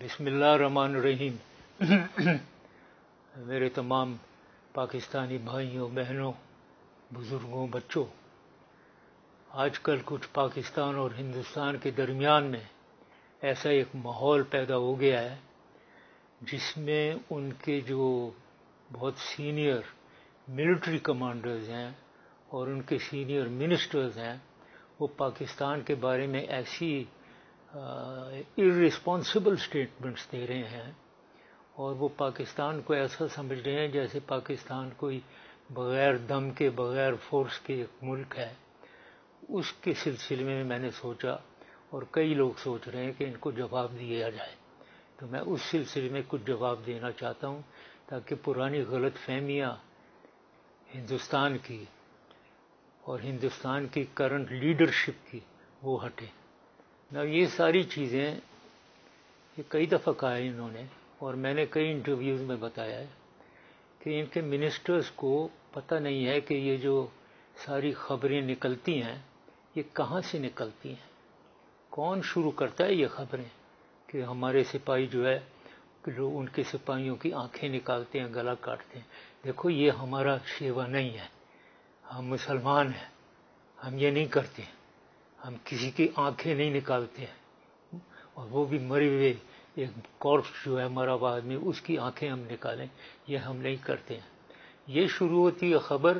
بسم اللہ الرحمن الرحیم. میرے تمام پاکستانی بھائیوں بہنوں بزرگوں بچوں، آج کل کچھ پاکستان اور ہندوستان کے درمیان میں ایسا ایک ماحول پیدا ہو گیا ہے جس میں ان کے جو بہت سینئر ملٹری کمانڈرز ہیں اور ان کے سینئر منسٹرز ہیں وہ پاکستان کے بارے میں ایسی irresponsible اسٹیٹمنٹس دے رہے ہیں اور وہ پاکستان کو ایسا سمجھ رہے ہیں جیسے پاکستان کوئی بغیر دم کے بغیر فورس کے ایک ملک ہے. اس کے سلسلے میں میں نے سوچا اور کئی لوگ سوچ رہے ہیں کہ ان کو جواب دیا جائے، تو میں اس سلسلے میں کچھ جواب دینا چاہتا ہوں تاکہ پرانی غلط فہمیاں ہندوستان کی اور ہندوستان کی کرنٹ لیڈرشپ کی وہ ہٹیں. یہ ساری چیزیں یہ کئی دفعہ کہا ہے انہوں نے، اور میں نے کئی انٹرویوز میں بتایا ہے کہ ان کے منسٹرز کو پتہ نہیں ہے کہ یہ جو ساری خبریں نکلتی ہیں یہ کہاں سے نکلتی ہیں، کون شروع کرتا ہے یہ خبریں کہ ہمارے سپاہی جو ہے لوگ ان کے سپاہیوں کی آنکھیں نکالتے ہیں، گلا کاٹتے ہیں. دیکھو یہ ہمارا شیوا نہیں ہے، ہم مسلمان ہیں، ہم یہ نہیں کرتے ہیں، ہم کسی کی آنکھیں نہیں نکالتے ہیں، اور وہ بھی مرے ہوئے ایک کارپس جو ہے مرا ہوا آدمی اس کی آنکھیں ہم نکالیں، یہ ہم نہیں کرتے ہیں. یہ شروع ہوتی ہے خبر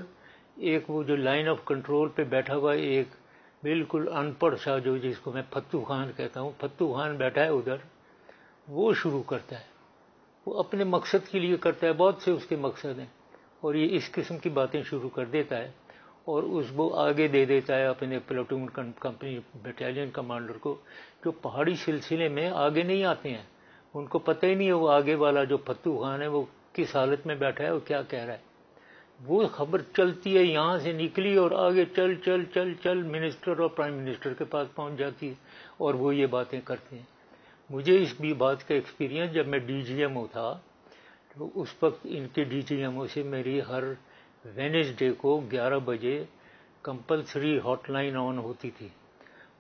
ایک وہ جو لائن آف کنٹرول پہ بیٹھا ہوا ایک بالکل ان پڑھ سا جو جس کو میں پھتو خان کہتا ہوں، پھتو خان بیٹھا ہے ادھر، وہ شروع کرتا ہے. وہ اپنے مقصد کے لیے کرتا ہے، بہت سے اس کے مقصد ہیں، اور یہ اس قسم کی باتیں شروع کر دیتا ہے اور اس کو آگے دے دیتا ہے اپنے پلاٹون کمپنی بٹالین کمانڈر کو، جو پہاڑی سلسلے میں آگے نہیں آتے ہیں. ان کو پتہ ہی نہیں ہے وہ آگے والا جو پھتو خان ہے وہ کس حالت میں بیٹھا ہے اور کیا کہہ رہا ہے. وہ خبر چلتی ہے، یہاں سے نکلی اور آگے چل چل چل چل منسٹر اور پرائم منسٹر کے پاس پہنچ جاتی ہے اور وہ یہ باتیں کرتے ہیں. مجھے اس بھی بات کا ایکسپیرینس جب میں ڈی جی ایم او تھا تو اس وقت ان کے ڈی جی ایم او سے میری ہر وینسڈے کو 11 بجے کمپلسری ہاٹ لائن آن ہوتی تھی.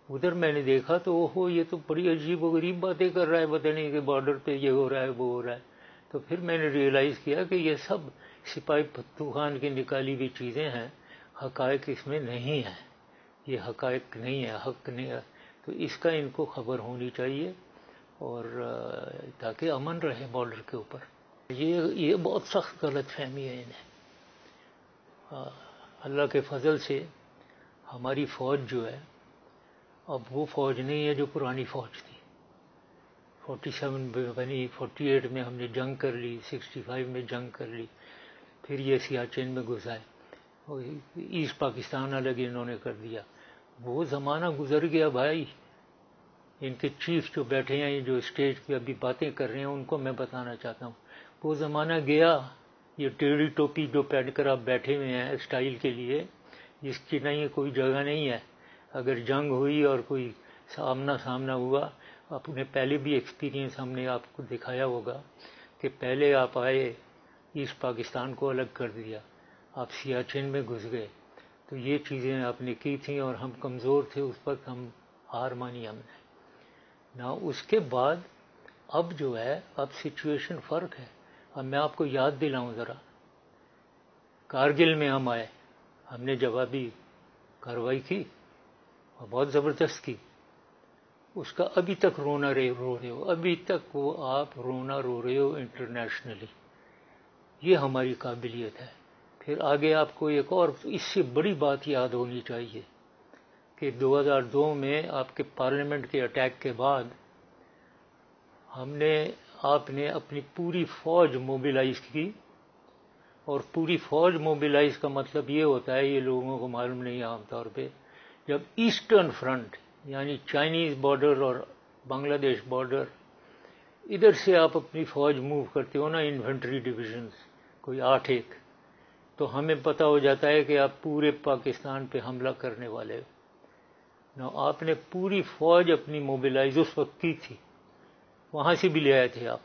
ادھر میں نے دیکھا تو اوہو یہ تو بڑی عجیب و غریب باتیں کر رہا ہے، پتہ نہیں کہ بارڈر پہ یہ ہو رہا ہے وہ ہو رہا ہے. تو پھر میں نے ریئلائز کیا کہ یہ سب سپاہی پھتو خان کی نکالی ہوئی چیزیں ہیں، حقائق اس میں نہیں ہیں، یہ حقائق نہیں ہے، حق نہیں ہے. تو اس کا ان کو خبر ہونی چاہیے اور تاکہ امن رہے بارڈر کے اوپر. یہ بہت سخت غلط فہمی ہے انہیں. اللہ کے فضل سے ہماری فوج جو ہے اب وہ فوج نہیں ہے جو پرانی فوج تھی. 47 بنی، 48 میں ہم نے جنگ کر لی، 65 میں جنگ کر لی، پھر یہ سیاچن میں گھس آئے اور ایسٹ پاکستان الگ انہوں نے کر دیا. وہ زمانہ گزر گیا بھائی. ان کے چیف جو بیٹھے ہیں جو اسٹیج پہ ابھی باتیں کر رہے ہیں ان کو میں بتانا چاہتا ہوں وہ زمانہ گیا. یہ ٹیڑھی ٹوپی جو پہن کر آپ بیٹھے ہوئے ہیں اسٹائل کے لیے، جس کی نہیں کوئی جگہ نہیں ہے. اگر جنگ ہوئی اور کوئی آمنا سامنا ہوا، اپنے پہلے بھی ایکسپیرینس ہم نے آپ کو دکھایا ہوگا کہ پہلے آپ آئے ایسٹ پاکستان کو الگ کر دیا، آپ سیاچن میں گھس گئے، تو یہ چیزیں آپ نے کی تھیں اور ہم کمزور تھے اس وقت، ہم ہار مانی ہم نے نا. اس کے بعد اب جو ہے اب سچویشن فرق ہے. اب میں آپ کو یاد دلاؤں ذرا، کارگل میں ہم آئے، ہم نے جوابی کارروائی کی اور بہت زبردست کی. اس کا ابھی تک رو رہے ہو، ابھی تک وہ آپ رونا رو رہے ہو انٹرنیشنلی. یہ ہماری قابلیت ہے. پھر آگے آپ کو ایک اور اس سے بڑی بات یاد ہونی چاہیے کہ 2002 میں آپ کے پارلیمنٹ کے اٹیک کے بعد آپ نے اپنی پوری فوج موبیلائز کی. اور پوری فوج موبیلائز کا مطلب یہ ہوتا ہے، یہ لوگوں کو معلوم نہیں عام طور پہ، جب ایسٹرن فرنٹ یعنی چائنیز بارڈر اور بنگلہ دیش بارڈر ادھر سے آپ اپنی فوج موو کرتے ہو نا، انفنٹری ڈویژنز کوئی 8 تو ہمیں پتہ ہو جاتا ہے کہ آپ پورے پاکستان پہ حملہ کرنے والے ہو. آپ نے پوری فوج اپنی موبیلائز اس وقت کی تھی، وہاں سے بھی لے آئے تھے آپ.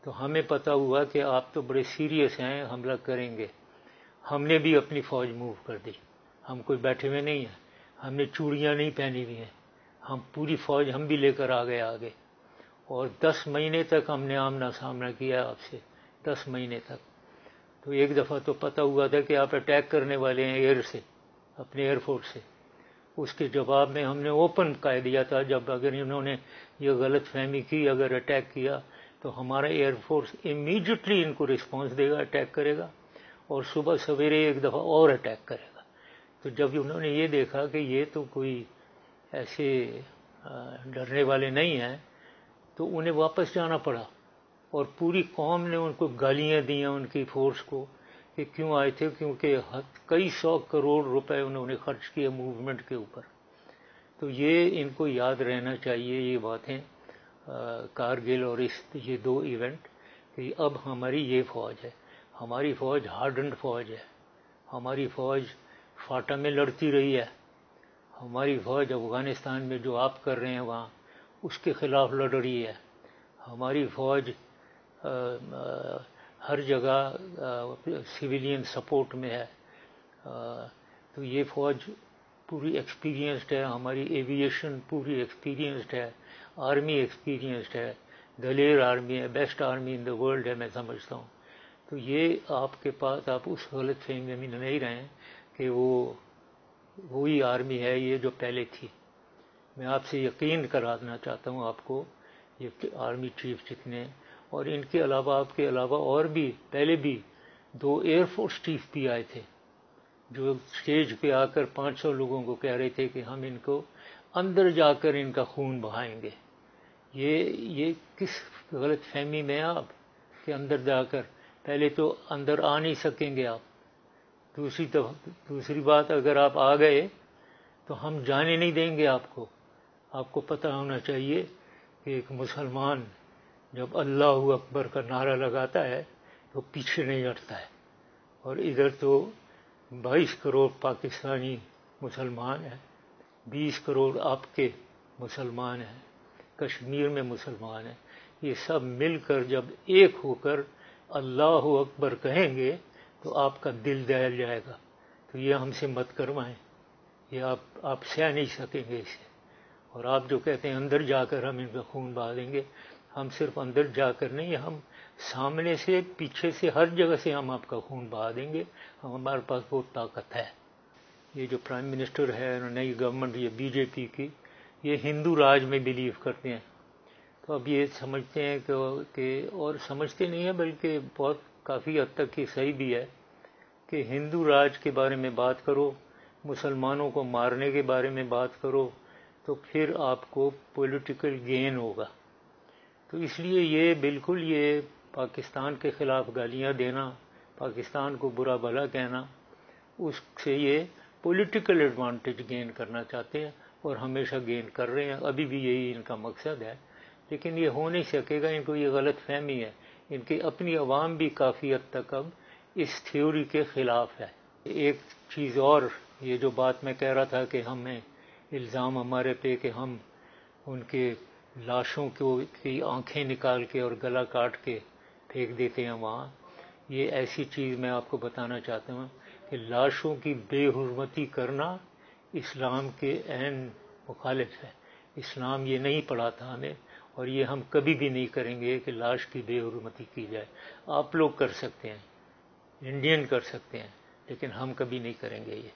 تو ہمیں پتہ ہوا کہ آپ تو بڑے سیریس ہیں، حملہ کریں گے. ہم نے بھی اپنی فوج موو کر دی. ہم کوئی بیٹھے ہوئے نہیں ہیں، ہم نے چوڑیاں نہیں پہنی ہوئی ہیں، ہم پوری فوج ہم بھی لے کر آ گئے آگے. اور 10 مہینے تک ہم نے آمنا سامنا کیا آپ سے، 10 مہینے تک. تو ایک دفعہ تو پتہ ہوا تھا کہ آپ اٹیک کرنے والے ہیں ایئر سے، اپنے ایئر فورس سے. اس کے جواب میں ہم نے اوپن کہہ دیا تھا، جب اگر انہوں نے یہ غلط فہمی کی، اگر اٹیک کیا تو ہمارا ایئر فورس امیڈیٹلی ان کو رسپانس دے گا، اٹیک کرے گا، اور صبح سویرے ایک دفعہ اور اٹیک کرے گا. تو جب انہوں نے یہ دیکھا کہ یہ تو کوئی ایسے ڈرنے والے نہیں ہیں، تو انہیں واپس جانا پڑا. اور پوری قوم نے ان کو گالیاں دیں ان کی فورس کو کہ کیوں آئے تھے، کیونکہ کئی 100 کروڑ روپے انہوں نے خرچ کیے موومنٹ کے اوپر. تو یہ ان کو یاد رہنا چاہیے یہ باتیں، کارگل اور یہ 2 ایونٹ، کہ اب ہماری یہ فوج ہے، ہماری فوج ہارڈنڈ فوج ہے، ہماری فوج فاٹا میں لڑتی رہی ہے، ہماری فوج افغانستان میں جو آپ کر رہے ہیں وہاں اس کے خلاف لڑ رہی ہے، ہماری فوج ہر جگہ سویلین سپورٹ میں ہے. تو یہ فوج پوری ایکسپیرینسڈ ہے، ہماری ایویشن پوری ایکسپیرینسڈ ہے، آرمی ایکسپیرینسڈ ہے، دلیر آرمی ہے، best army in the world ہے میں سمجھتا ہوں. تو یہ آپ کے پاس، آپ اس غلط فہمی میں نہیں رہیں کہ وہی آرمی ہے یہ جو پہلے تھی. میں آپ سے یقین کرانا چاہتا ہوں آپ کو، یہ آرمی چیف جتنے، اور ان کے علاوہ آپ کے علاوہ اور بھی پہلے بھی 2 ایئر فورس چیف بھی آئے تھے جو اسٹیج پہ آ کر 500 لوگوں کو کہہ رہے تھے کہ ہم ان کو اندر جا کر ان کا خون بہائیں گے. یہ کس غلط فہمی میں آپ کہ اندر جا کر، پہلے تو اندر آ نہیں سکیں گے آپ. دوسری بات، اگر آپ آ گئے تو ہم جانے نہیں دیں گے آپ کو. آپ کو پتہ ہونا چاہیے کہ ایک مسلمان جب اللہ اکبر کا نعرہ لگاتا ہے تو پیچھے نہیں ہٹتا ہے. اور ادھر تو 22 کروڑ پاکستانی مسلمان ہیں، 20 کروڑ آپ کے مسلمان ہیں، کشمیر میں مسلمان ہیں. یہ سب مل کر جب ایک ہو کر اللہ اکبر کہیں گے تو آپ کا دل دہل جائے گا. تو یہ ہم سے مت کروائیں، یہ آپ سہ نہیں سکیں گے اسے. اور آپ جو کہتے ہیں اندر جا کر ہم ان کا خون بہا دیں گے، ہم صرف اندر جا کر نہیں، ہم سامنے سے پیچھے سے ہر جگہ سے ہم آپ کا خون بہا دیں گے. ہمارے پاس بہت طاقت ہے. یہ جو پرائم منسٹر ہے نئی گورنمنٹ یہ بی جے پی کی، یہ ہندو راج میں بلیو کرتے ہیں. تو اب یہ سمجھتے ہیں کہ اور سمجھتے نہیں ہیں بلکہ بہت کافی حد تک یہ صحیح بھی ہے کہ ہندو راج کے بارے میں بات کرو، مسلمانوں کو مارنے کے بارے میں بات کرو تو پھر آپ کو پولیٹیکل گین ہوگا. تو اس لیے یہ بالکل یہ پاکستان کے خلاف گالیاں دینا، پاکستان کو برا بھلا کہنا، اس سے یہ پولیٹیکل ایڈوانٹیج گین کرنا چاہتے ہیں اور ہمیشہ گین کر رہے ہیں. ابھی بھی یہی ان کا مقصد ہے، لیکن یہ ہو نہیں سکے گا. ان کو یہ غلط فہمی ہے، ان کی اپنی عوام بھی کافی حد تک اب اس تھیوری کے خلاف ہے. ایک چیز اور، یہ جو بات میں کہہ رہا تھا کہ ہمیں الزام ہمارے پہ کہ ہم ان کے لاشوں کی آنکھیں نکال کے اور گلا کاٹ کے پھینک دیتے ہیں وہاں، یہ ایسی چیز میں آپ کو بتانا چاہتا ہوں کہ لاشوں کی بے حرمتی کرنا اسلام کے عین مخالف ہے. اسلام یہ نہیں پڑھاتا ہمیں، اور یہ ہم کبھی بھی نہیں کریں گے کہ لاش کی بے حرمتی کی جائے. آپ لوگ کر سکتے ہیں، انڈین کر سکتے ہیں، لیکن ہم کبھی نہیں کریں گے یہ.